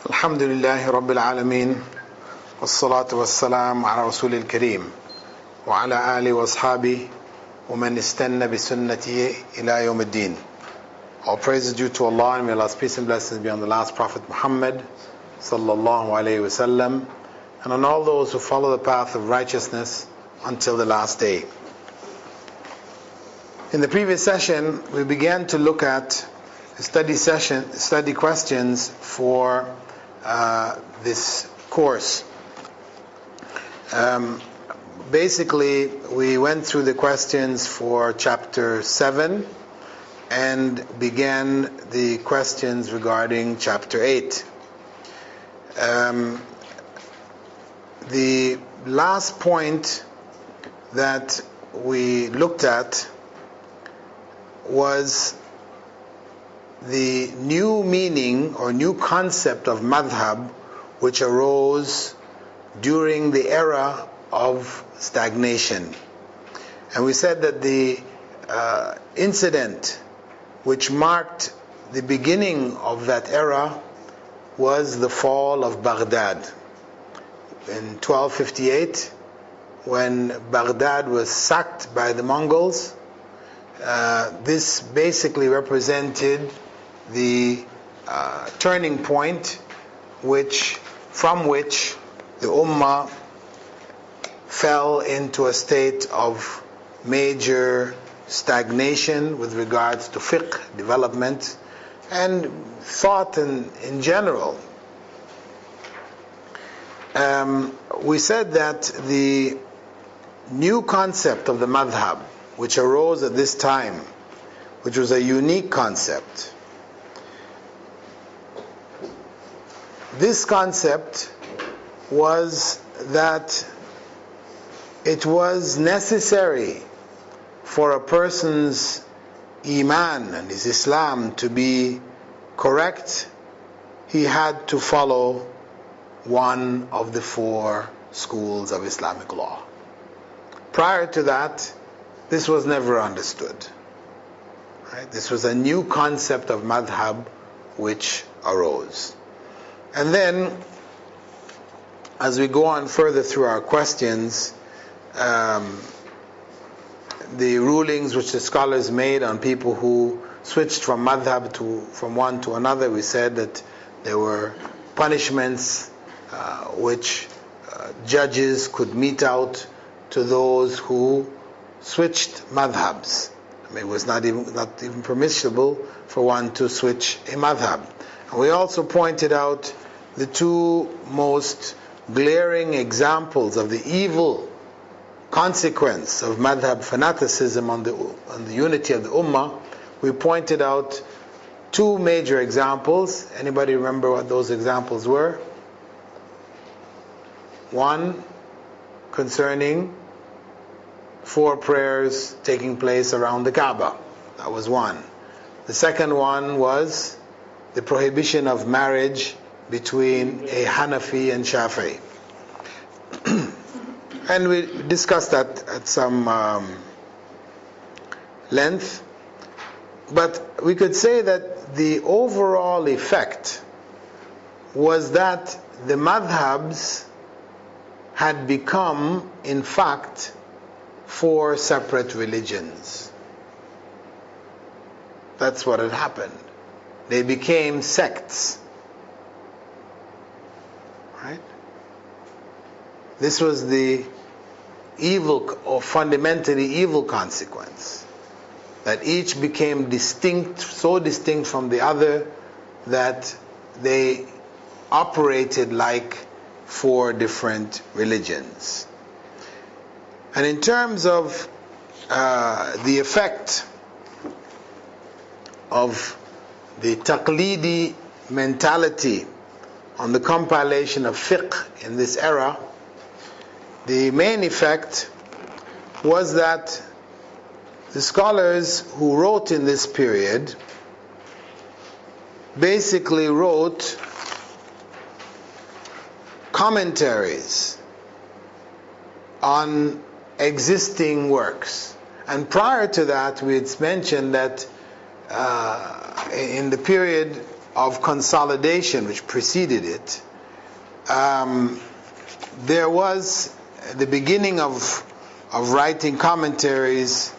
الحمد لله رب العالمين والصلاة والسلام على رسول الكريم وعلى آله وأصحابه ومن استنى بسنته إلى يوم الدين. All praise is due to Allah, and may Allah's peace and blessings be on the last Prophet Muhammad sallallahu alayhi wasallam, and on all those who follow the path of righteousness until the last day. In the previous session, we began to look at study questions for this course. Basically, we went through the questions for chapter 7 and began the questions regarding chapter 8. The last point that we looked at was the new meaning or new concept of madhab which arose during the era of stagnation. And we said that the incident which marked the beginning of that era was the fall of Baghdad. In 1258, when Baghdad was sacked by the Mongols, this basically represented the turning point from which the Ummah fell into a state of major stagnation with regards to fiqh development and thought in general. We said that the new concept of the madhab, which arose at this time, which was a unique concept, this concept was that it was necessary for a person's iman and his Islam to be correct. He had to follow one of the four schools of Islamic law. Prior to that, this was never understood. Right? This was a new concept of madhab which arose. And then, as we go on further through our questions, the rulings which the scholars made on people who switched from madhab from one to another, we said that there were punishments which judges could mete out to those who switched madhabs. I mean, it was not even permissible for one to switch a madhab. And we also pointed out the two most glaring examples of the evil consequence of madhab fanaticism on the unity of the ummah. We pointed out two major examples. Anybody remember what those examples were? One concerning 4 prayers taking place around the Kaaba. That was one. The second one was the prohibition of marriage between a Hanafi and Shafi'i. And we discussed that at some length. But we could say that the overall effect was that the madhabs had become, in fact, 4 separate religions. That's what had happened. They became sects. Right? This was the evil, or fundamentally evil consequence. That each became distinct, so distinct from the other that they operated like 4 different religions. And in terms of the effect of the taqlidi mentality on the compilation of fiqh in this era, the main effect was that the scholars who wrote in this period basically wrote commentaries on existing works. And prior to that, we had mentioned that in the period of consolidation which preceded it, there was the beginning of writing commentaries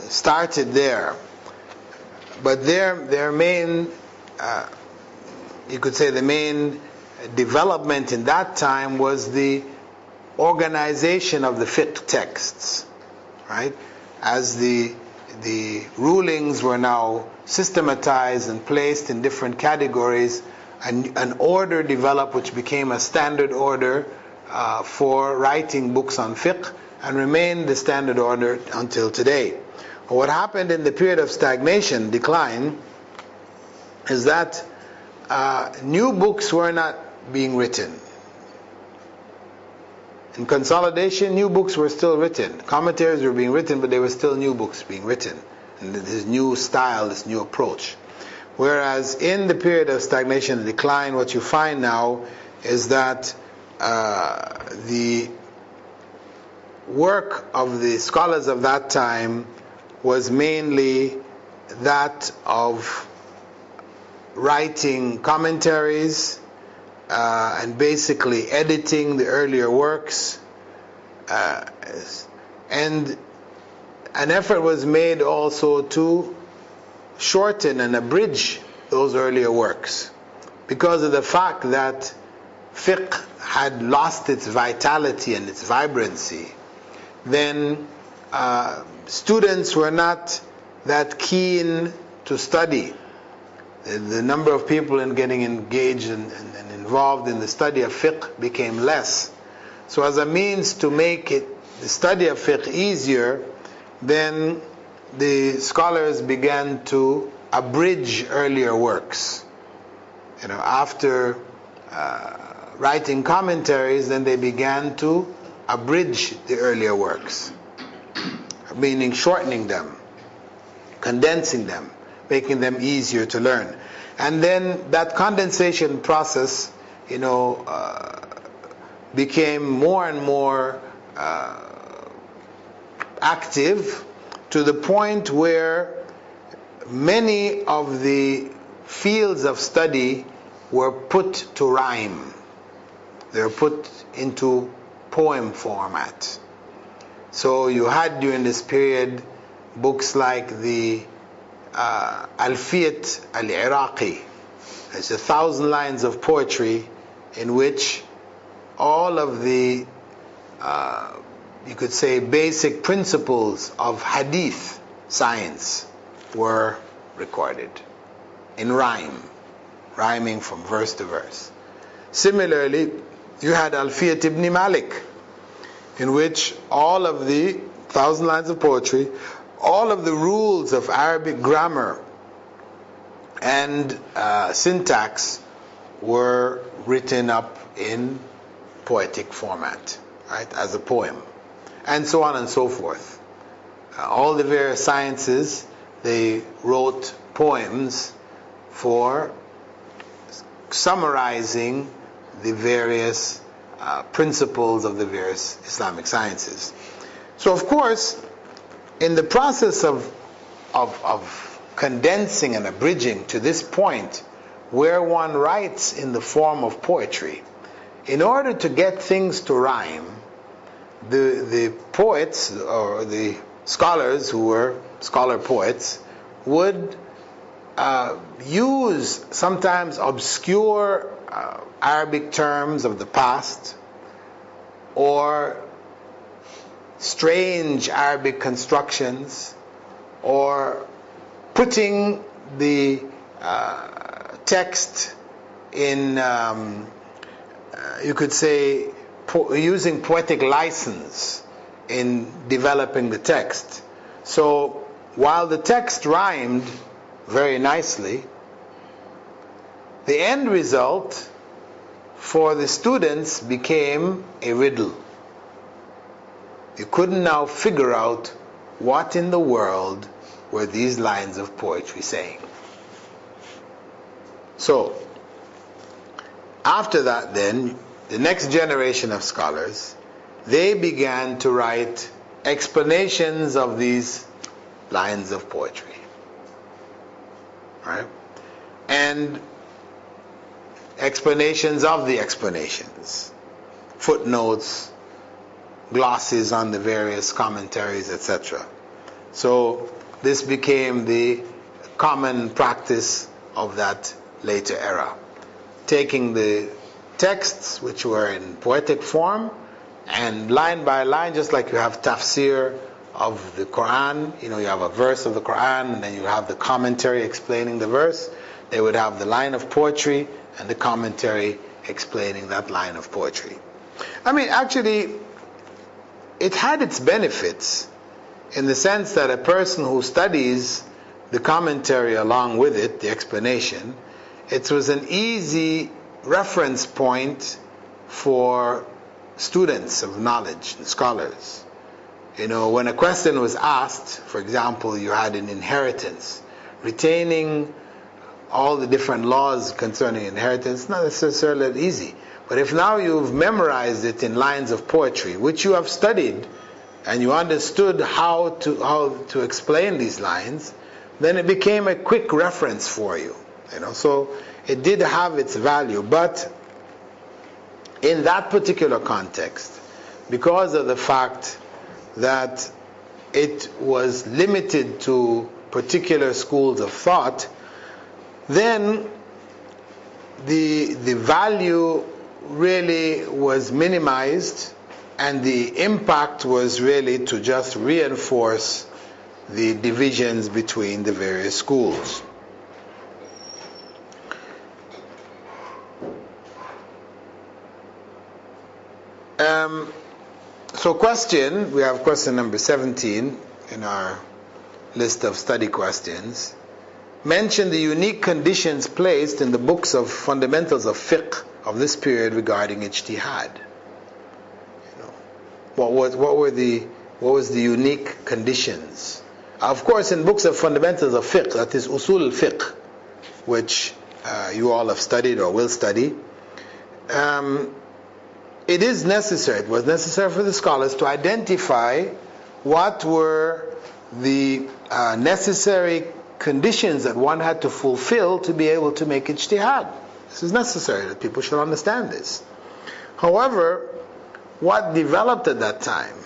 started there. But their main, you could say the main development in that time was the organization of the fiqh texts, right? As the rulings were now systematized and placed in different categories, an order developed which became a standard order for writing books on fiqh and remained the standard order until today. What happened in the period of stagnation, decline, is that new books were not being written. In consolidation, new books were still written. Commentaries were being written, but there were still new books being written. And this new style, this new approach. Whereas in the period of stagnation and decline, what you find now is that the work of the scholars of that time was mainly that of writing commentaries and basically editing the earlier works, and an effort was made also to shorten and abridge those earlier works because of the fact that fiqh had lost its vitality and its vibrancy. Then students were not that keen to study. The number of people in getting engaged and involved in the study of fiqh became less. So as a means to make the study of fiqh easier, then the scholars began to abridge earlier works. After writing commentaries, then they began to abridge the earlier works, meaning shortening them, condensing them, making them easier to learn. And then that condensation process, became more and more active, to the point where many of the fields of study were put to rhyme. They were put into poem format. So you had during this period books like the Alfiyat al-Iraqi. It's 1,000 lines of poetry in which all of the you could say basic principles of hadith science were recorded in rhyming from verse to verse. Similarly, you had Alfiyat ibn Malik, in which all of the 1,000 lines of poetry, all of the rules of Arabic grammar and syntax were written up in poetic format, right, as a poem, and so on and so forth. All the various sciences, they wrote poems for summarizing the various principles of the various Islamic sciences. So of course, in the process of condensing and abridging to this point where one writes in the form of poetry, in order to get things to rhyme, the poets or the scholars who were scholar poets would use sometimes obscure Arabic terms of the past or strange Arabic constructions, or putting the text in, you could say, using poetic license in developing the text. So while the text rhymed very nicely, the end result for the students became a riddle. You couldn't now figure out what in the world were these lines of poetry saying. So after that, then, the next generation of scholars, they began to write explanations of these lines of poetry. right? And explanations of the explanations, footnotes, glosses on the various commentaries, etc. So this became the common practice of that later era, taking the texts which were in poetic form and line by line, just like you have tafsir of the Qur'an, you have a verse of the Qur'an and then you have the commentary explaining the verse. They would have the line of poetry and the commentary explaining that line of poetry. Actually, it had its benefits in the sense that a person who studies the commentary along with it, the explanation, it was an easy reference point for students of knowledge and scholars. When a question was asked, for example, you had an inheritance, retaining all the different laws concerning inheritance, not necessarily that easy. But if now you've memorized it in lines of poetry, which you have studied, and you understood how to explain these lines, then it became a quick reference for you. So it did have its value, but in that particular context, because of the fact that it was limited to particular schools of thought, then the value really was minimized, and the impact was really to just reinforce the divisions between the various schools. We have question number 17 in our list of study questions. Mention the unique conditions placed in the books of fundamentals of fiqh of this period regarding ijtihad. What was the unique conditions? Of course, in books of fundamentals of fiqh, that is usul al-fiqh, which you all have studied or will study, it was necessary for the scholars to identify what were the necessary conditions that one had to fulfill to be able to make ijtihad. This is necessary, that people should understand this. However, what developed at that time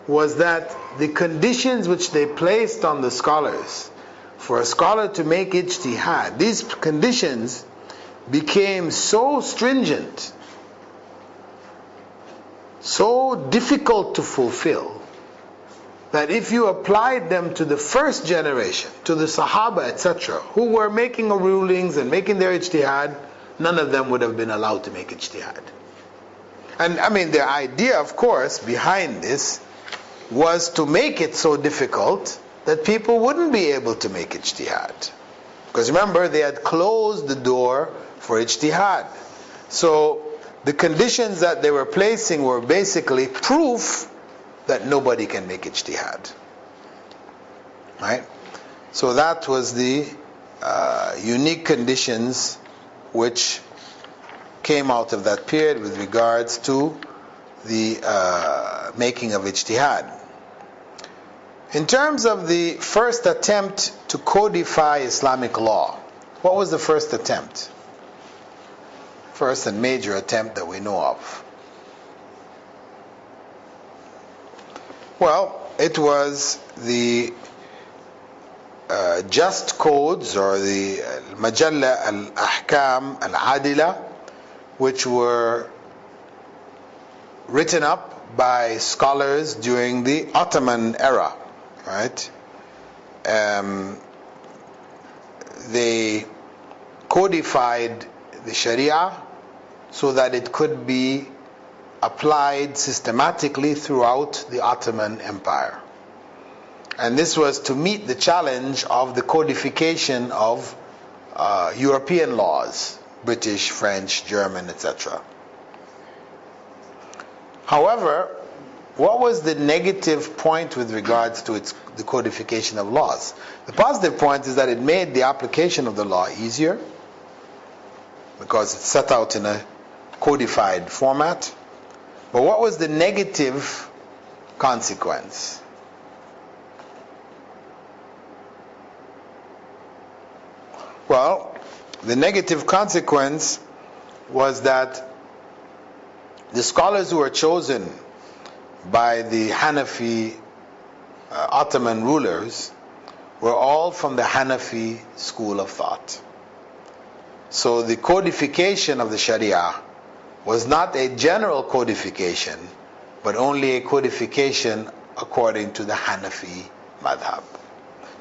was that the conditions which they placed on the scholars for a scholar to make ijtihad, these conditions became so stringent, so difficult to fulfill, that if you applied them to the first generation, to the Sahaba, etc., who were making rulings and making their ijtihad, none of them would have been allowed to make ijtihad. And the idea, of course, behind this was to make it so difficult that people wouldn't be able to make ijtihad. Because remember, they had closed the door for ijtihad. So the conditions that they were placing were basically proof that nobody can make ijtihad. Right? So that was the unique conditions which came out of that period with regards to the making of ijtihad. In terms of the first attempt to codify Islamic law, what was the first attempt? First and major attempt that we know of. Well, it was the just codes, or the Majalla al-Ahkam al-Adila, which were written up by scholars during the Ottoman era, right? They codified the Sharia so that it could be applied systematically throughout the Ottoman Empire. And this was to meet the challenge of the codification of European laws, British, French, German, etc. However, what was the negative point with regards to the codification of laws? The positive point is that it made the application of the law easier, because it's set out in a codified format. But what was the negative consequence? Well, the negative consequence was that the scholars who were chosen by the Hanafi Ottoman rulers were all from the Hanafi school of thought. So the codification of the Sharia was not a general codification, but only a codification according to the Hanafi madhab.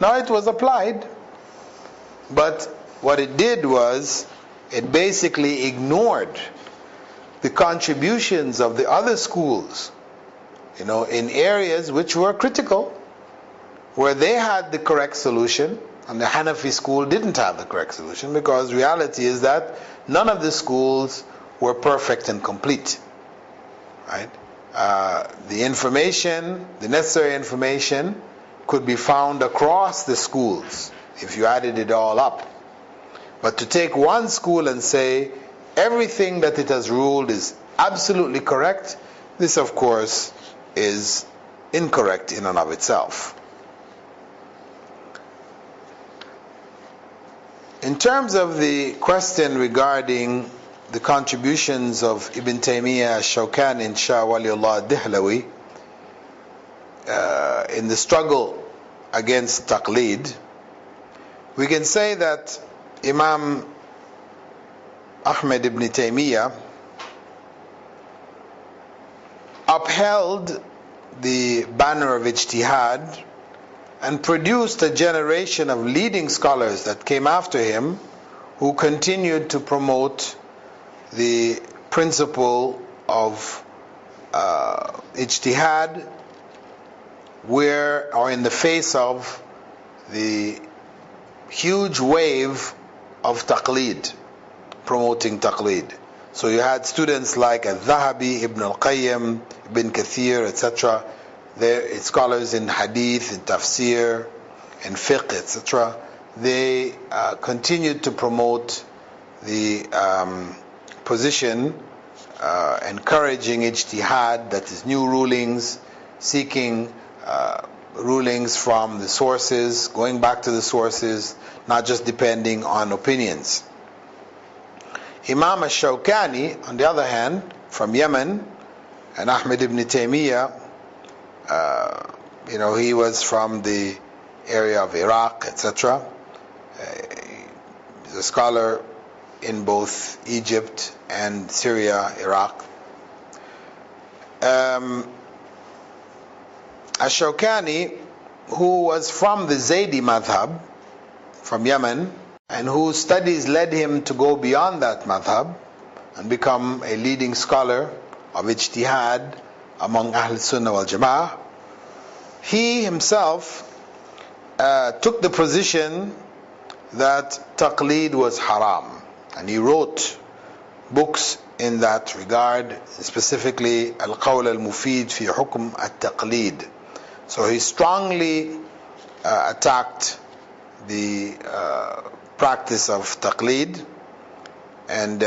Now it was applied, but what it did was it basically ignored the contributions of the other schools, in areas which were critical, where they had the correct solution and the Hanafi school didn't have the correct solution, because reality is that none of the schools were perfect and complete. Right? The information, the necessary information, could be found across the schools if you added it all up. But to take one school and say everything that it has ruled is absolutely correct, this of course is incorrect in and of itself. In terms of the question regarding the contributions of Ibn Taymiyyah, Shawkani and Shah Waliullah Dihlawi in the struggle against taqleed, we can say that Imam Ahmed ibn Taymiyyah upheld the banner of ijtihad and produced a generation of leading scholars that came after him, who continued to promote the principle of ijtihad in the face of the huge wave of taqleed, promoting taqleed. So you had students like Al-Dhahabi, Ibn Al-Qayyim, Ibn Kathir, etc. They're scholars in hadith, in tafsir, in fiqh, etc. They continued to promote the position encouraging ijtihad, that is new rulings, seeking rulings from the sources, going back to the sources, not just depending on opinions. Imam al-Shawkani, on the other hand, from Yemen, and Ahmed ibn Taymiyyah, he was from the area of Iraq, etc. He's a scholar in both Egypt and Syria, Iraq. Ash-Shawkani, who was from the Zaydi madhab, from Yemen, and whose studies led him to go beyond that madhab and become a leading scholar of ijtihad among Ahl Sunnah wal Jama'ah, he himself took the position that taqleed was haram, and he wrote books in that regard, specifically Al-Qawl al-Mufid fi Hukm al-Taqleed. So he strongly attacked the practice of taqleed and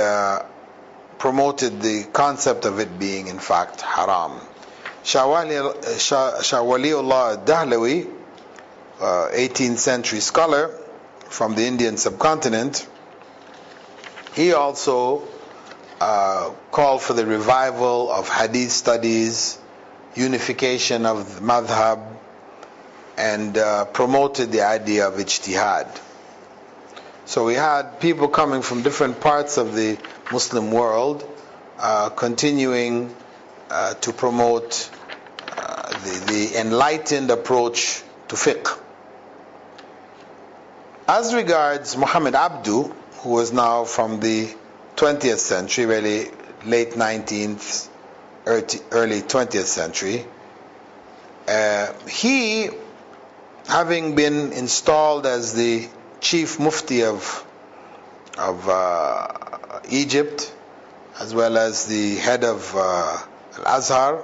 promoted the concept of it being in fact haram. Shah Waliullah Dahlawi, 18th century scholar from the Indian subcontinent, he also called for the revival of hadith studies, unification of the madhab, and promoted the idea of ijtihad. So we had people coming from different parts of the Muslim world continuing to promote the enlightened approach to fiqh. As regards Muhammad Abdu, who was now from the 20th century, really late 19th, early 20th century, he, having been installed as the chief mufti of Egypt, as well as the head of Al-Azhar,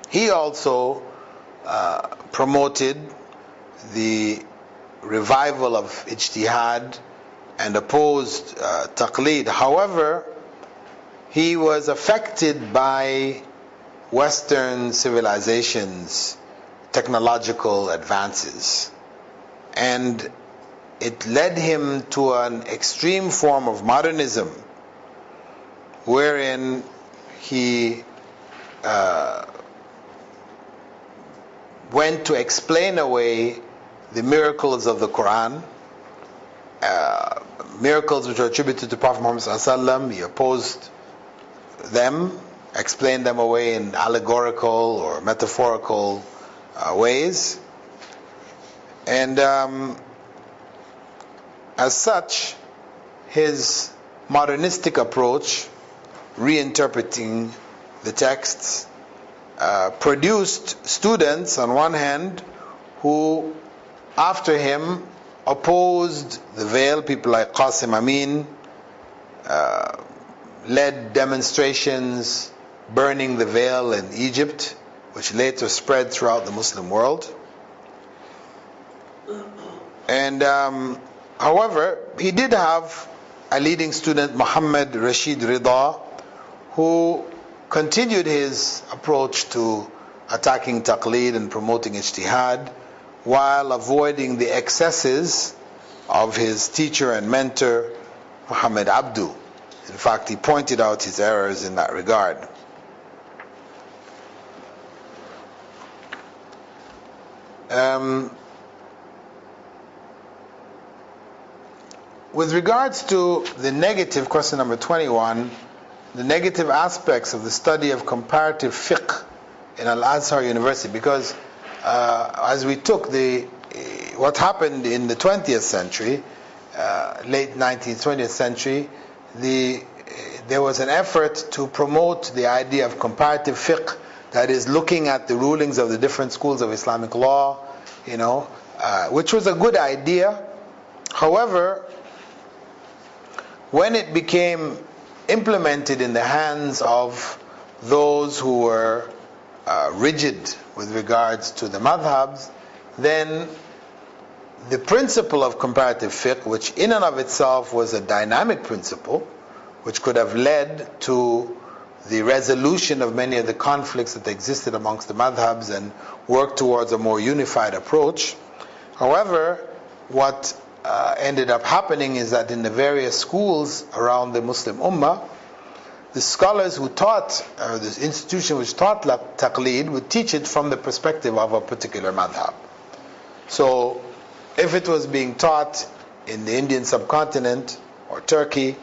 he also promoted the revival of ijtihad and opposed taqleed. However, he was affected by Western civilization's technological advances, and it led him to an extreme form of modernism, wherein he went to explain away the miracles of the Qur'an, miracles which are attributed to Prophet Muhammad ﷺ. He opposed them, explained them away in allegorical or metaphorical ways, and as such, his modernistic approach, reinterpreting the texts, produced students on one hand who after him opposed the veil. People like Qasim Amin led demonstrations burning the veil in Egypt, which later spread throughout the Muslim world. And however, he did have a leading student, Muhammad Rashid Rida, who continued his approach to attacking taqleed and promoting ijtihad, while avoiding the excesses of his teacher and mentor, Muhammad Abdu. In fact, he pointed out his errors in that regard. With regards to the negative, question number 21, the negative aspects of the study of comparative fiqh in Al-Azhar University, because as we took what happened in the 20th century, late 19th, 20th century, there was an effort to promote the idea of comparative fiqh, that is looking at the rulings of the different schools of Islamic law, which was a good idea. However, when it became implemented in the hands of those who were rigid with regards to the madhabs, then the principle of comparative fiqh, which in and of itself was a dynamic principle, which could have led to the resolution of many of the conflicts that existed amongst the madhabs and work towards a more unified approach. However, what ended up happening is that in the various schools around the Muslim Ummah, the scholars who taught, or the institution which taught taqleed, would teach it from the perspective of a particular madhab. So, if it was being taught in the Indian subcontinent or Turkey,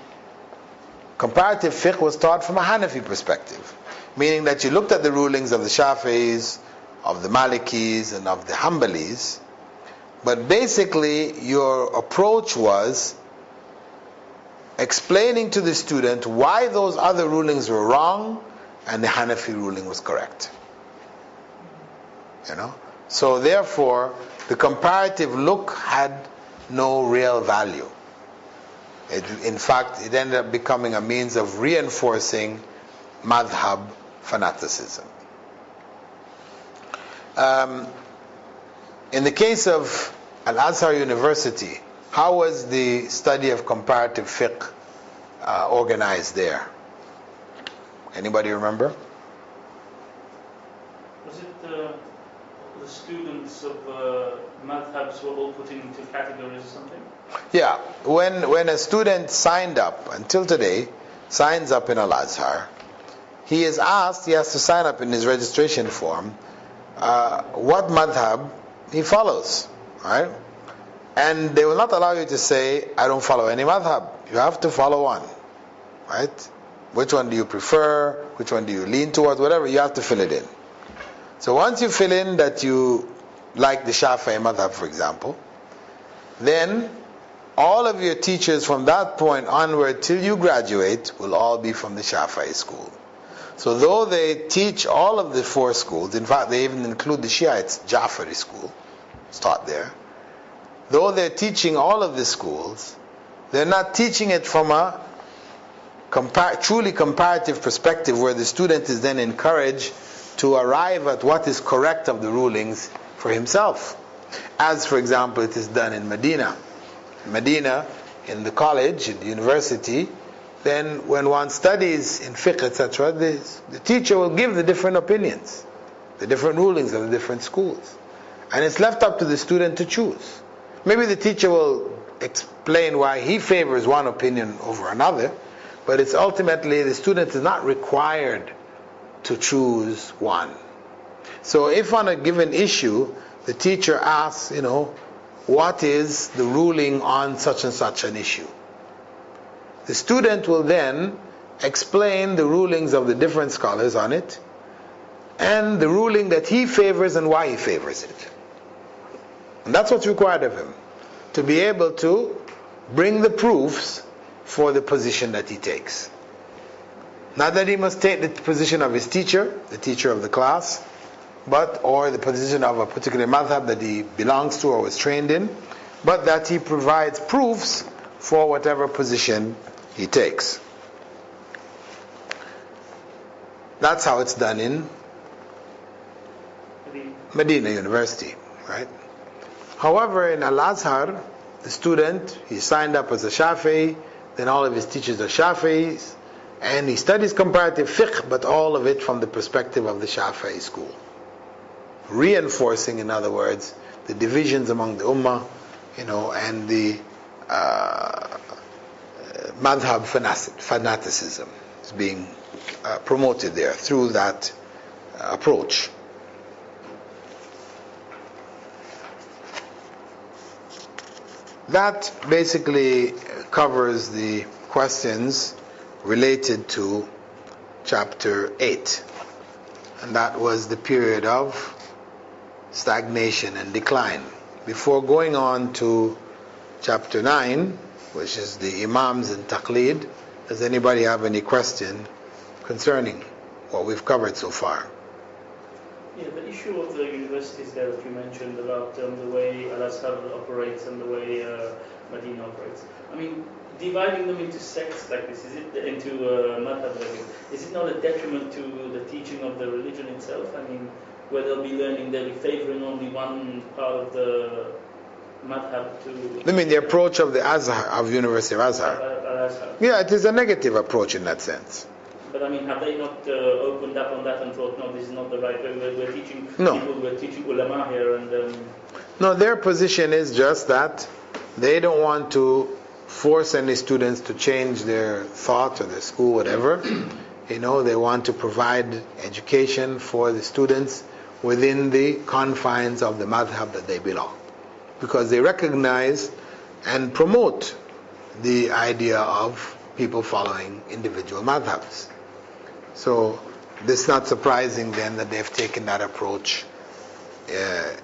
comparative fiqh was taught from a Hanafi perspective, meaning that you looked at the rulings of the Shafi'is, of the Malikis, and of the Hanbalis, but basically your approach was explaining to the student why those other rulings were wrong and the Hanafi ruling was correct. So therefore, the comparative look had no real value. In fact, it ended up becoming a means of reinforcing madhab fanaticism. In the case of Al-Azhar University, how was the study of comparative fiqh organized there? Anybody remember? Was it the students of madhabs were all put into categories or something? Yeah, when a student signed up, until today, signs up in Al-Azhar, he is asked, he has to sign up in his registration form, what madhab he follows, right? And they will not allow you to say, I don't follow any madhab. You have to follow one, right? Which one do you prefer? Which one do you lean towards? Whatever, you have to fill it in. So once you fill in that you like the Shafi'i madhab, for example, then all of your teachers from that point onward till you graduate will all be from the Shafi'i school. So though they teach all of the four schools, in fact they even include the Shiites, Ja'fari school, it's taught there. Though they're teaching all of the schools, they're not teaching it from a truly comparative perspective where the student is then encouraged to arrive at what is correct of the rulings for himself. As for example it is done in Medina. In Medina, in the college, in the university, then when one studies in fiqh, etc., the teacher will give the different opinions, the different rulings of the different schools. And it's left up to the student to choose. Maybe the teacher will explain why he favors one opinion over another, but it's ultimately the student is not required to choose one. So if on a given issue the teacher asks, what is the ruling on such and such an issue, the student will then explain the rulings of the different scholars on it and the ruling that he favors and why he favors it. And that's what's required of him, to be able to bring the proofs for the position that he takes. Not that he must take the position of his teacher, the teacher of the class, or the position of a particular madhab that he belongs to or was trained in, but that he provides proofs for whatever position he takes. That's how it's done in Medina University, right? However, in Al-Azhar, the student, he signed up as a Shafi'i, then all of his teachers are Shafi'is, and he studies comparative fiqh, but all of it from the perspective of the Shafi'i school. Reinforcing, in other words, the divisions among the ummah, and the madhab fanaticism is being promoted there through that approach. That basically covers the questions related to chapter 8. And that was the period of stagnation and decline. Before going on to chapter 9, which is the Imams and Taqleed, does anybody have any question concerning what we've covered so far? Yeah, the issue of the universities there that you mentioned about the way Al-Azhar operates and the way Medina operates. I mean, dividing them into sects like this, into madhab like this, is it not a detriment to the teaching of the religion itself? I mean, where they'll be favoring only one part of the madhab to... I mean, the approach of the Azhar, of University of Azhar. Al-Azhar. Yeah, it is a negative approach in that sense. But I mean, have they not opened up on that and thought, no, this is not the right way? We're teaching people, we're teaching ulama here, and... No, their position is just that they don't want to force any students to change their thought or their school, whatever. They want to provide education for the students within the confines of the madhab that they belong. Because they recognize and promote the idea of people following individual madhabs. So it's not surprising then that they've taken that approach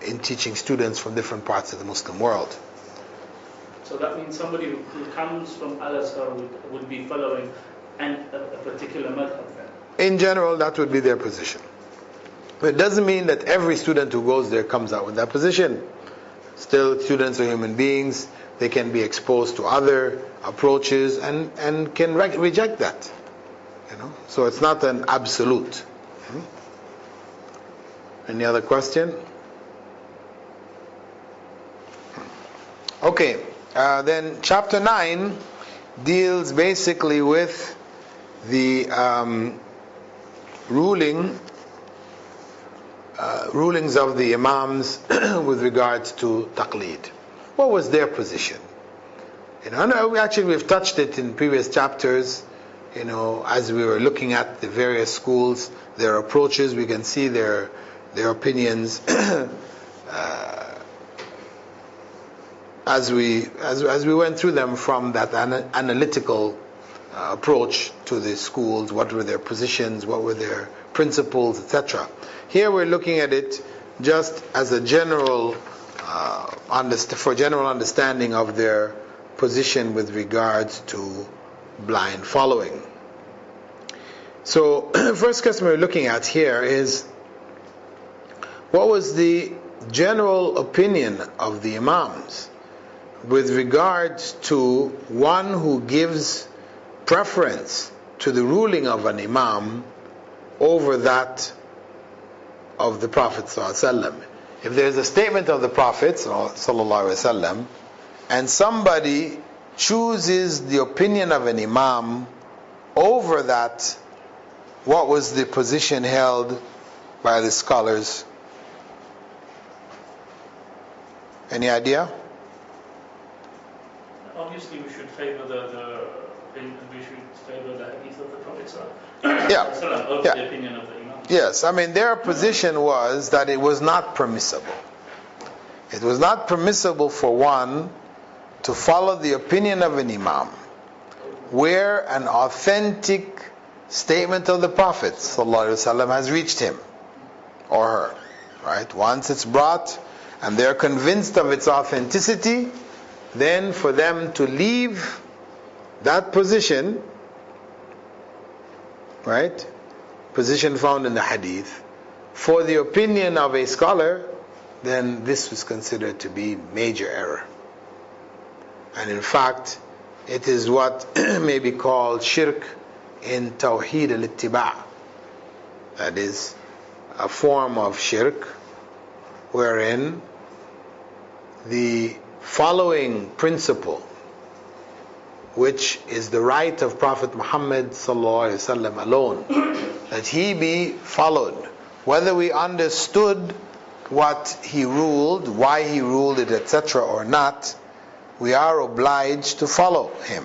in teaching students from different parts of the Muslim world. So that means somebody who comes from Al-Azhar would be following a particular madhab then? In general, that would be their position. But it doesn't mean that every student who goes there comes out with that position. Still, students are human beings. They can be exposed to other approaches and can reject that. So it's not an absolute. Any other question? Okay, then chapter 9 deals basically with the rulings of the Imams with regards to taqleed. What was their position? We've touched it in previous chapters. As we were looking at the various schools, their approaches, we can see their opinions as we went through them from that analytical approach to the schools. What were their positions? What were their principles, etc. Here we're looking at it just as a general for general understanding of their position with regards to blind following. So, first question we're looking at here is, what was the general opinion of the Imams with regards to one who gives preference to the ruling of an Imam over that of the Prophet ﷺ? If there's a statement of the Prophet ﷺ and somebody chooses the opinion of an Imam over that, what was the position held by the scholars? Any idea? Obviously, we should favor the hadith of the Prophet Yeah. of Yeah. the opinion of the Imam. Yes, I mean their position was that it was not permissible. It was not permissible for one to follow the opinion of an Imam where an authentic statement of the Prophet ﷺ has reached him or her. Right? Once it's brought and they're convinced of its authenticity, then for them to leave that position, right? Position found in the hadith, for the opinion of a scholar, then this was considered to be major error. And in fact, it is what may be called shirk in tawheed al-ittiba'. That is a form of shirk wherein the following principle, which is the right of Prophet Muhammad ﷺ alone, that he be followed, whether we understood what he ruled, why he ruled it, etc. or not, we are obliged to follow him.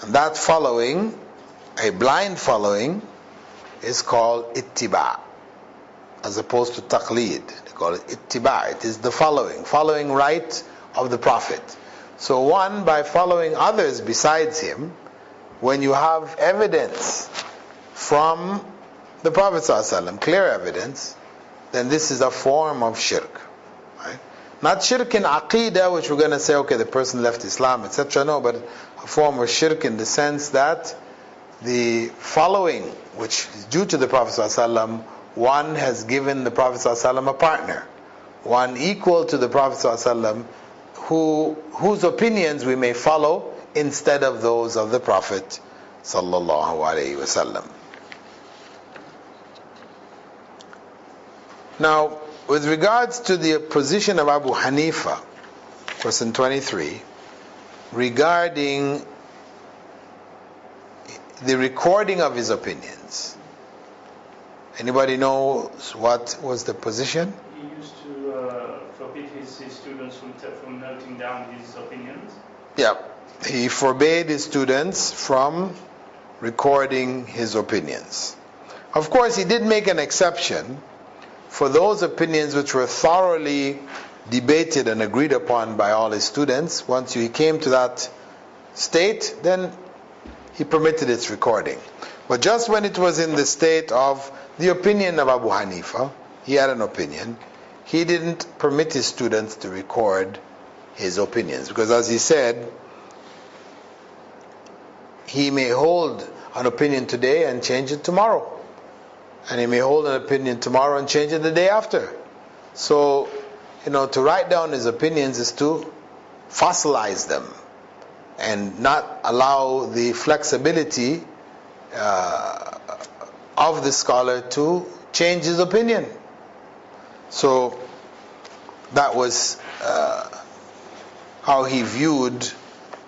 And that following, a blind following, is called ittiba', as opposed to taqleed. They call it ittiba'. It is the following right of the Prophet. So one, by following others besides him, when you have evidence from the Prophet ﷺ, clear evidence, then this is a form of shirk. Right? Not shirk in aqidah, which we're going to say, okay, the person left Islam, etc. No, but a form of shirk in the sense that the following, which is due to the Prophet ﷺ, one has given the Prophet ﷺ a partner, one equal to the Prophet ﷺ, whose opinions we may follow instead of those of the Prophet sallallahu alaihi wasallam. Now, with regards to the position of Abu Hanifa, question 23, regarding the recording of his opinions, anybody knows what was the position? He used to forbid his students from noting down his opinions. Yeah, he forbade his students from recording his opinions. Of course, he did make an exception for those opinions which were thoroughly debated and agreed upon by all his students. Once he came to that state, then he permitted its recording. But just when it was in the state of the opinion of Abu Hanifa, he had an opinion, he didn't permit his students to record his opinions. Because as he said, he may hold an opinion today and change it tomorrow. And he may hold an opinion tomorrow and change it the day after. So, to write down his opinions is to fossilize them and not allow the flexibility of the scholar to change his opinion. So that was how he viewed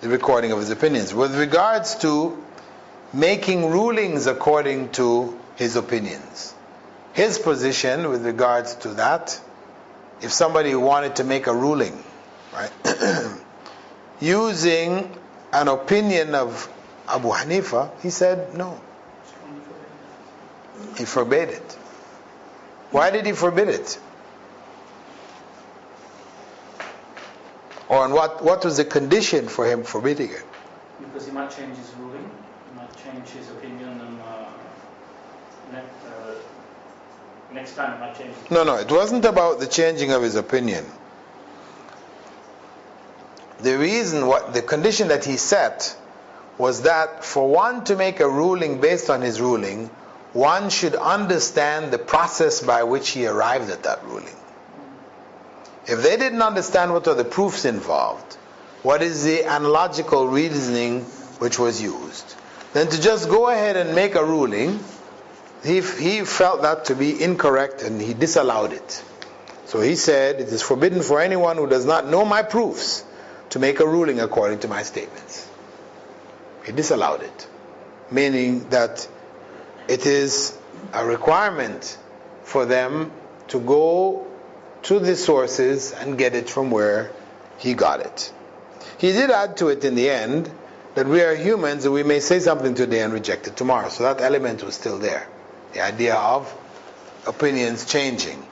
the recording of his opinions. With regards to making rulings according to his opinions, his position with regards to that, if somebody wanted to make a ruling, right, using an opinion of Abu Hanifa, he said no. He forbade it. Why did he forbid it? Or and what was the condition for him forbidding it? Because he might change his ruling, he might change his opinion, and next time he might change his No, it wasn't about the changing of his opinion. The condition that he set was that for one to make a ruling based on his ruling, one should understand the process by which he arrived at that ruling. If they didn't understand what are the proofs involved, what is the analogical reasoning which was used, then to just go ahead and make a ruling, he felt that to be incorrect and he disallowed it. So he said, it is forbidden for anyone who does not know my proofs to make a ruling according to my statements. He disallowed it, meaning that it is a requirement for them to go to the sources and get it from where he got it. He did add to it in the end that we are humans and we may say something today and reject it tomorrow. So that element was still there. The idea of opinions changing.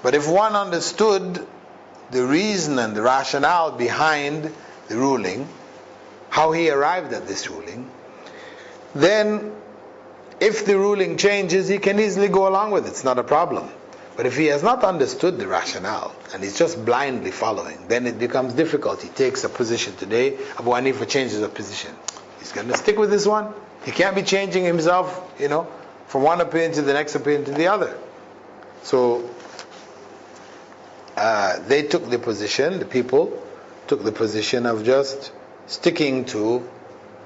But if one understood the reason and the rationale behind the ruling, how he arrived at this ruling, then if the ruling changes, he can easily go along with it. It's not a problem. But if he has not understood the rationale and he's just blindly following, then it becomes difficult. He takes a position today, Abu Hanifa changes a position. He's going to stick with this one. He can't be changing himself, from one opinion to the next opinion to the other. So they took the position, the people took the position of just sticking to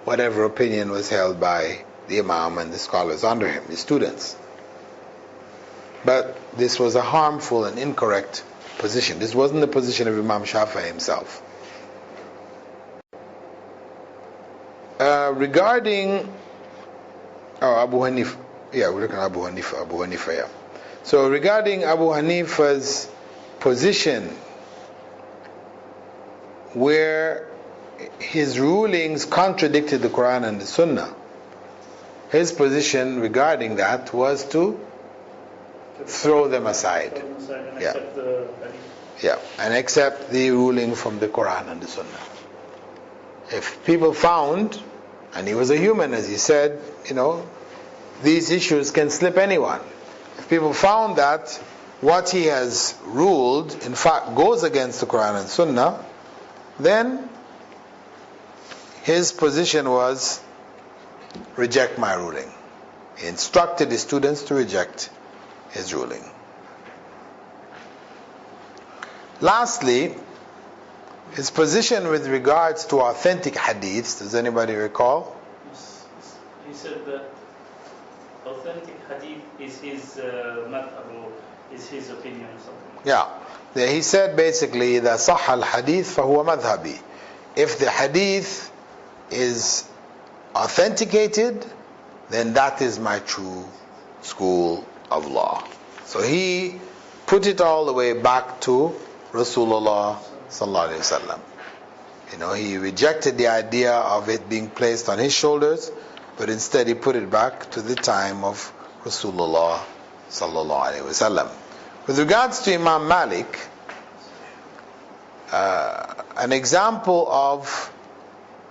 whatever opinion was held by the Imam and the scholars under him, the students. But this was a harmful and incorrect position. This wasn't the position of Imam Shafi'i himself. Regarding Abu Hanifa, we're looking at Abu Hanifa, yeah. So regarding Abu Hanifa's position, where his rulings contradicted the Qur'an and the Sunnah, his position regarding that was to throw them aside. And accept the ruling from the Qur'an and the Sunnah. If people found, and he was a human, as he said, these issues can slip anyone. If people found that what he has ruled, in fact, goes against the Qur'an and Sunnah, then his position was, reject my ruling. He instructed his students to reject his ruling. Lastly, his position with regards to authentic hadiths. Does anybody recall? He said that authentic hadith is his madhab, or is his opinion or something. Yeah. He said basically that صح الحديث فهو مذهبي. If the hadith is authenticated, then that is my true school of law. So he put it all the way back to Rasulullah sallallahu alaihi wasallam. He rejected the idea of it being placed on his shoulders, but instead he put it back to the time of Rasulullah sallallahu alaihi wasallam. With regards to Imam Malik, an example of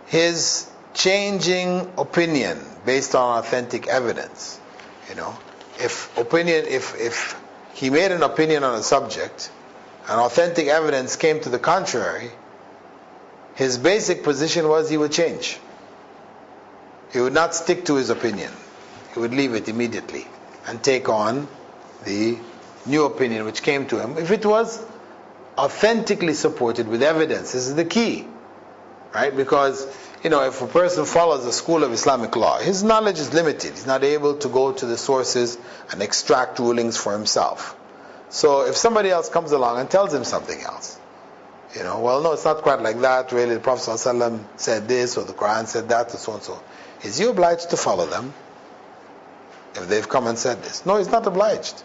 his changing opinion based on authentic evidence. If he made an opinion on a subject, and authentic evidence came to the contrary, his basic position was he would change. He would not stick to his opinion. He would leave it immediately and take on the new opinion which came to him, if it was authentically supported with evidence. This is the key, right? Because if a person follows the school of Islamic law, his knowledge is limited. He's not able to go to the sources and extract rulings for himself. So if somebody else comes along and tells him something else, no, it's not quite like that, really, the Prophet ﷺ said this, or the Qur'an said that, and so and so. Is he obliged to follow them if they've come and said this? No, he's not obliged.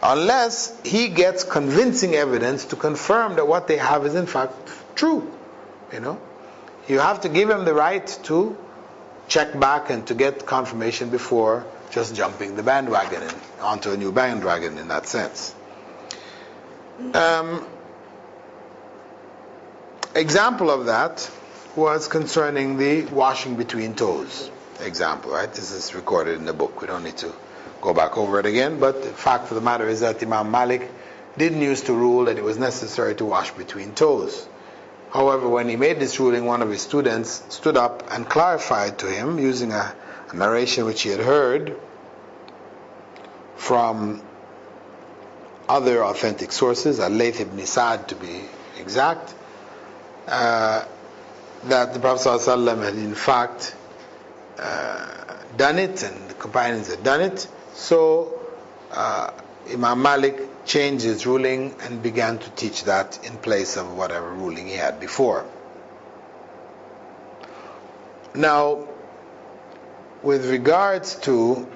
Unless he gets convincing evidence to confirm that what they have is in fact true. You have to give him the right to check back and to get confirmation before just jumping the bandwagon onto a new bandwagon in that sense. Example of that was concerning the washing between toes. Example, right? This is recorded in the book. We don't need to go back over it again, but the fact of the matter is that Imam Malik didn't used to rule that it was necessary to wash between toes. However, when he made this ruling, one of his students stood up and clarified to him using a narration which he had heard from other authentic sources, Al-Layth ibn Sa'd to be exact, that the Prophet ﷺ had in fact done it, and the companions had done it. So Imam Malik changed his ruling and began to teach that in place of whatever ruling he had before. Now, with regards to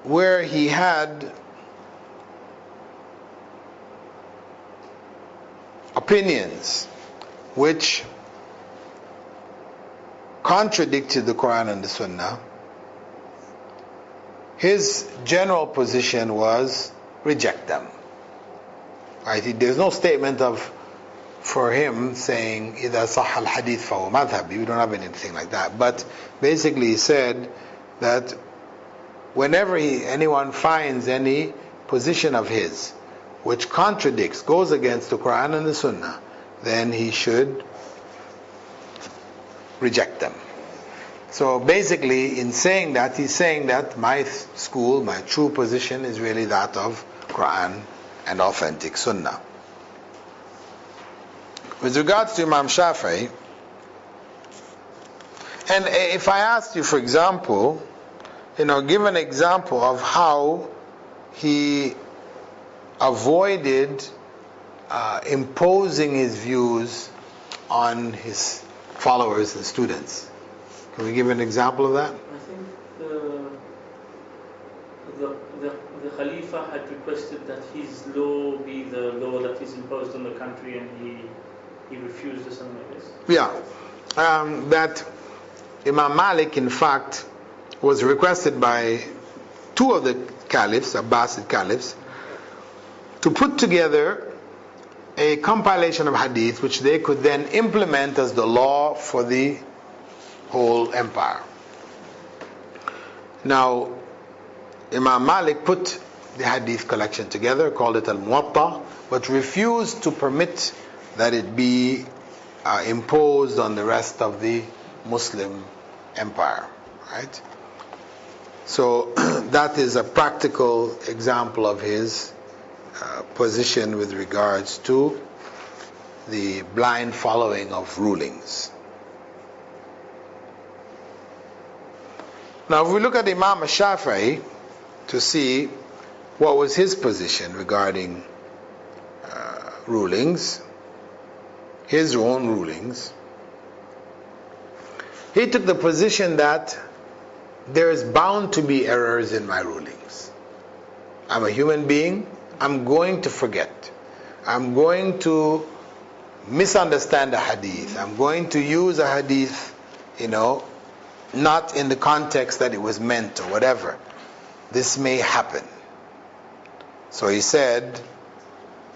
where he had opinions which contradicted the Qur'an and the Sunnah, his general position was reject them. Right? There's no statement for him saying إذا صح الحديث فهو مذهبي. We don't have anything like that. But basically he said that whenever anyone finds any position of his which contradicts, goes against the Qur'an and the Sunnah, then he should reject them. So basically in saying that, he's saying that my school, my true position is really that of Qur'an and authentic Sunnah. With regards to Imam Shafi'i, and if I asked you, for example, give an example of how he avoided imposing his views on his followers and students. Can we give an example of that? I think the Khalifa had requested that his law be the law that is imposed on the country, and he refused or something like this. Yeah. That Imam Malik, in fact, was requested by two of the caliphs, Abbasid caliphs, to put together a compilation of hadith which they could then implement as the law for the whole empire. Now, Imam Malik put the hadith collection together, called it Al-Muwatta, but refused to permit that it be imposed on the rest of the Muslim empire. Right? So that is a practical example of his position with regards to the blind following of rulings. Now if we look at Imam Shafi'i to see what was his position regarding rulings, his own rulings, he took the position that there is bound to be errors in my rulings. I'm a human being. I'm going to forget. I'm going to misunderstand a hadith. I'm going to use a hadith, not in the context that it was meant or whatever. This may happen. So he said,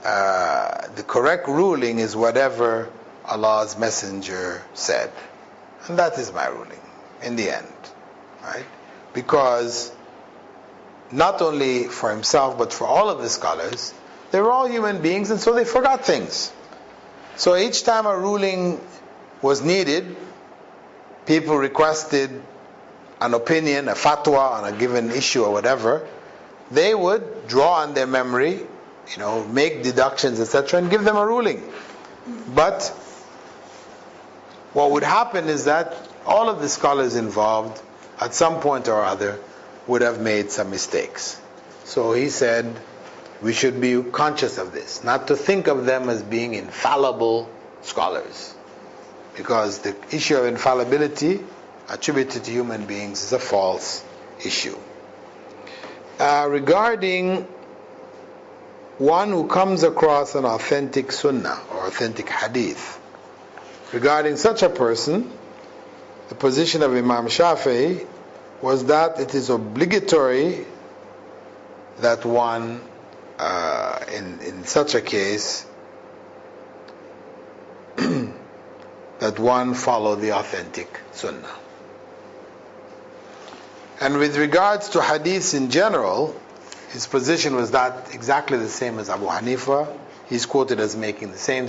the correct ruling is whatever Allah's Messenger said. And that is my ruling in the end. Right? Because not only for himself but for all of the scholars, they were all human beings, and so they forgot things. So each time a ruling was needed, people requested an opinion, a fatwa on a given issue or whatever, they would draw on their memory, make deductions, etc., and give them a ruling. But what would happen is that all of the scholars involved at some point or other would have made some mistakes. So he said we should be conscious of this, not to think of them as being infallible scholars, because the issue of infallibility attributed to human beings is a false issue. Regarding one who comes across an authentic sunnah or authentic hadith, regarding such a person, the position of Imam Shafi'i was that it is obligatory that one, in such a case, that one follow the authentic sunnah. And with regards to hadiths in general, his position was that exactly the same as Abu Hanifa. He's quoted as making the same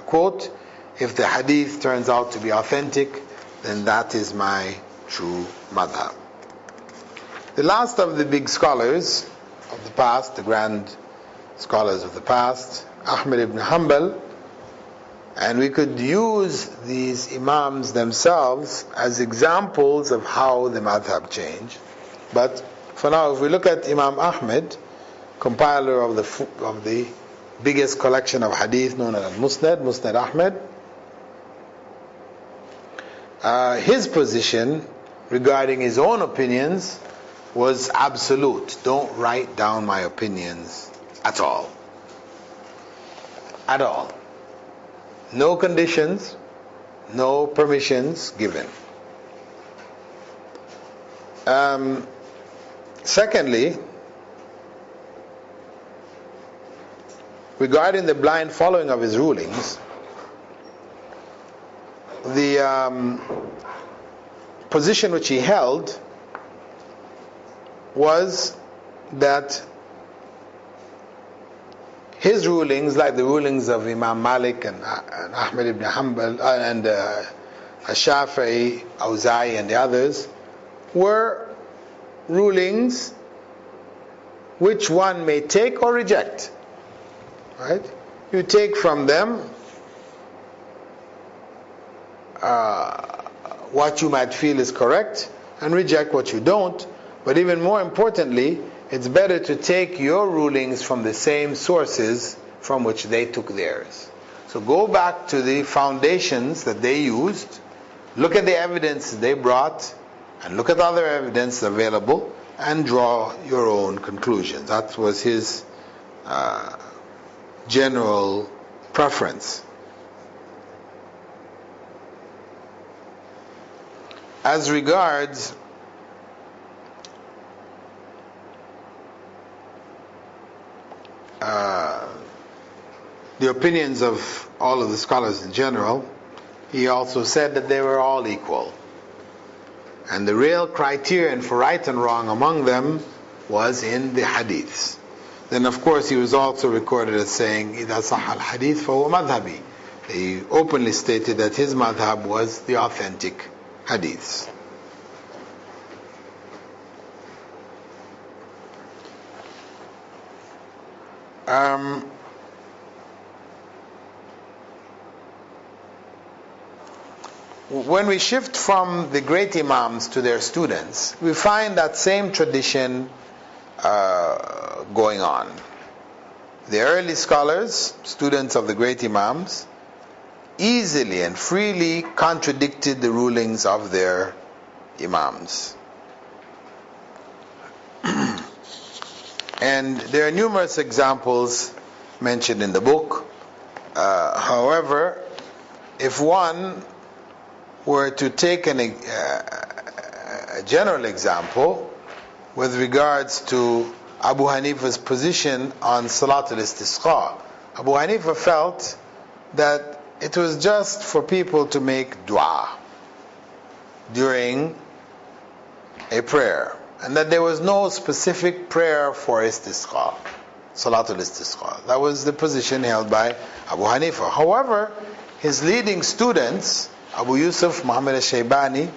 quote. If the hadith turns out to be authentic, then that is my true madhab. The last of the big scholars of the past, the grand scholars of the past, Ahmad ibn Hanbal, and we could use these imams themselves as examples of how the madhab changed. But for now, if we look at Imam Ahmad, compiler of the biggest collection of hadith known as Musnad Ahmad, his position regarding his own opinions was absolute. Don't write down my opinions at all. at all. No conditions, no permissions given. Secondly, regarding the blind following of his rulings, the position which he held was that his rulings, like the rulings of Imam Malik and Ahmed ibn Hanbal and Shafi'i, Awza'i and the others, were rulings which one may take or reject. Right? You take from them what you might feel is correct and reject what you don't. But even more importantly, it's better to take your rulings from the same sources from which they took theirs. So go back to the foundations that they used, look at the evidence they brought, and look at other evidence available, and draw your own conclusions. That was his general preference. As regards the opinions of all of the scholars in general, he also said that they were all equal. And the real criterion for right and wrong among them was in the hadiths. Then of course he was also recorded as saying, إِذَا صَحَّ الْحَدِيث فَهُوَ مَذْهَبِي. He openly stated that his madhab was the authentic hadiths. When we shift from the great imams to their students, we find that same tradition going on. The early scholars, students of the great imams, easily and freely contradicted the rulings of their imams. And there are numerous examples mentioned in the book. However, if one were to take a general example with regards to Abu Hanifa's position on Salat al-Istisqa, Abu Hanifa felt that it was just for people to make dua during a prayer, and that there was no specific prayer for Istisqa, Salat al-Istisqa. That was the position held by Abu Hanifa. However, his leading students, Abu Yusuf, Muhammad al-Shaybani,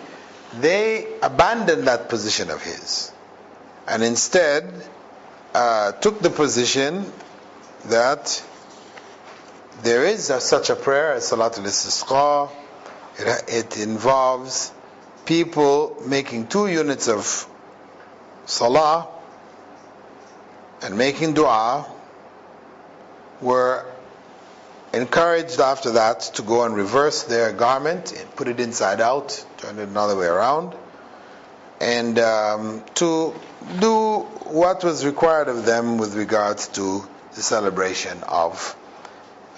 they abandoned that position of his and instead took the position that there is such a prayer as Salat al-Istisqa. It involves people making 2 units of salah and making dua. Were encouraged after that to go and reverse their garment and put it inside out, turn it another way around, and to do what was required of them with regards to the celebration of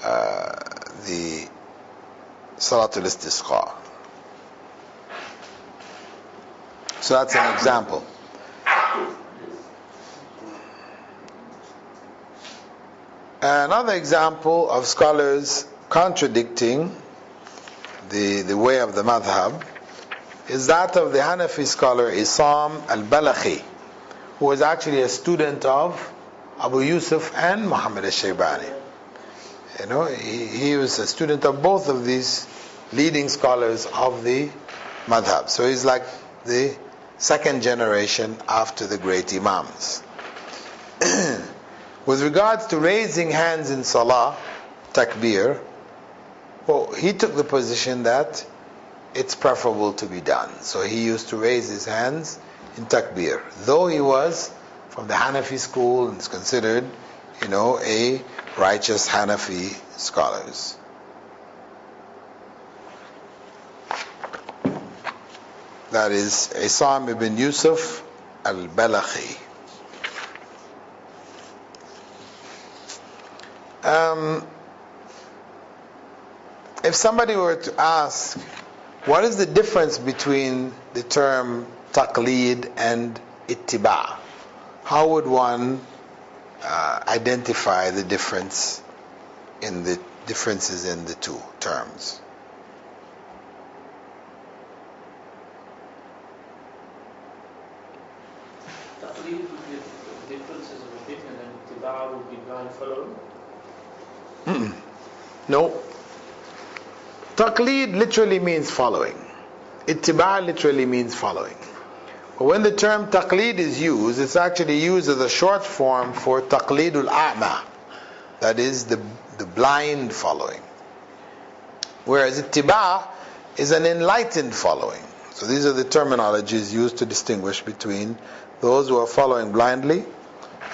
the Salatul Istisqa. So that's an example. Another example of scholars contradicting the way of the madhab is that of the Hanafi scholar Isam al-Balakhi, who was actually a student of Abu Yusuf and Muhammad al-Shaybani. You know, he was a student of both of these leading scholars of the madhab. So he's like the second generation after the great imams. With regards to raising hands in salah, takbir, well, he took the position that it's preferable to be done. So he used to raise his hands in takbir, though he was from the Hanafi school and is considered, a righteous Hanafi scholars. That is Isam ibn Yusuf al-Balakhi. if somebody were to ask, what is the difference between the term taqleed and ittiba'? How would one identify the differences in the two terms? Taqleed would be differences of opinion, and ittiba' would be blind following. No. Taqleed literally means following. Ittiba' literally means following. But when the term taqleed is used, it's actually used as a short form for taqleedul a'ma, that is the blind following. Whereas ittiba' is an enlightened following. So these are the terminologies used to distinguish between those who are following blindly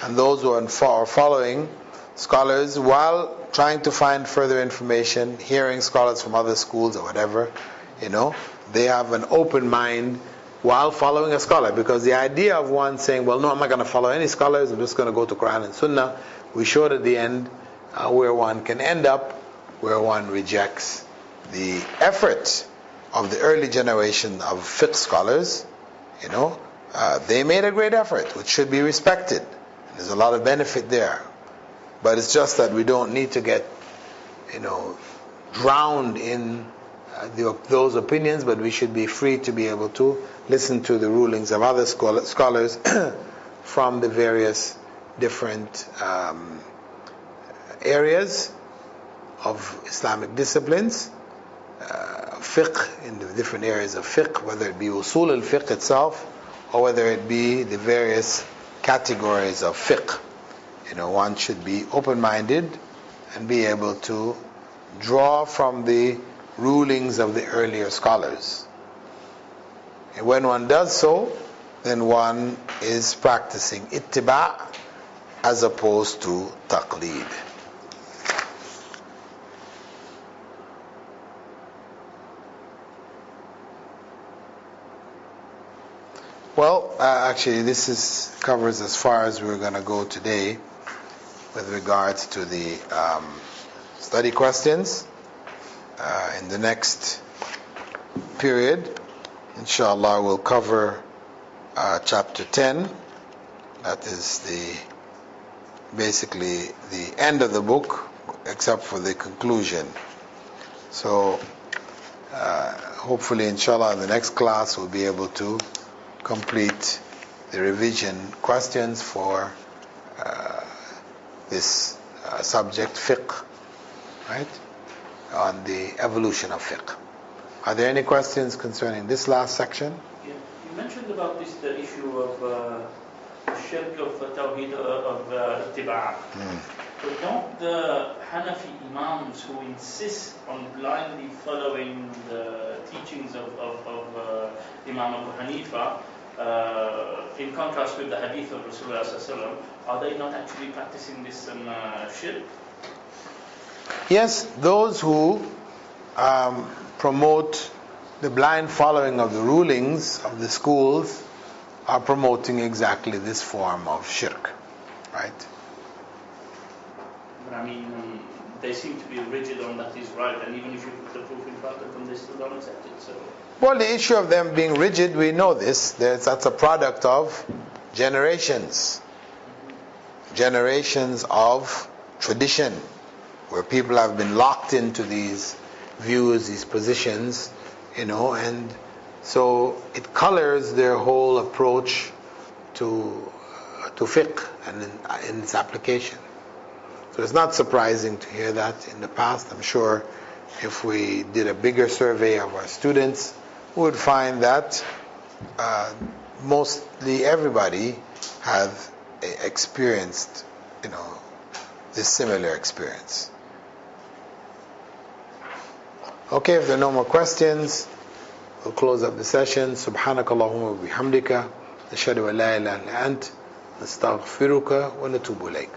and those who are following scholars while trying to find further information, hearing scholars from other schools or whatever. They have an open mind while following a scholar, because the idea of one saying, well, no, I'm not going to follow any scholars, I'm just going to go to Qur'an and Sunnah, we showed at the end where one can end up, where one rejects the effort of the early generation of fiqh scholars. They made a great effort, which should be respected. There's a lot of benefit there. But it's just that we don't need to get, drowned in those opinions, but we should be free to be able to listen to the rulings of other scholars from the various different areas of Islamic disciplines, fiqh, in the different areas of fiqh, whether it be usul al-fiqh itself, or whether it be the various categories of fiqh. One should be open-minded and be able to draw from the rulings of the earlier scholars. And when one does so, then one is practicing ittiba' as opposed to taqleed. Well, actually this covers as far as we're going to go today with regards to the study questions. In the next period, inshallah, we'll cover chapter 10. That is basically the end of the book, except for the conclusion. So hopefully, inshallah, in the next class we'll be able to complete the revision questions for this subject, fiqh, right, on the evolution of fiqh. Are there any questions concerning this last section? Yeah. You mentioned about the issue of shirk of tawheed of ittiba'. But don't the Hanafi Imams who insist on blindly following the teachings of Imam Abu Hanifa, in contrast with the hadith of Rasulullah sallallahu alaihi wasallam, are they not actually practicing this shirk? Yes, those who promote the blind following of the rulings of the schools are promoting exactly this form of shirk, right? But I mean, they seem to be rigid on that is right, and even if you put the proof in front of them, they still don't accept it. So. Well, the issue of them being rigid, we know this. That's a product of generations. Generations of tradition, where people have been locked into these views, these positions, and so it colors their whole approach to fiqh and in its application. So it's not surprising to hear that in the past. I'm sure if we did a bigger survey of our students, we would find that mostly everybody have experienced, this similar experience. Okay, if there are no more questions, we'll close up the session. Subhanakallahumma wa bihamdika, nashhadu an la ilaha illa ant, nastaghfiruka wa natubu ilayk.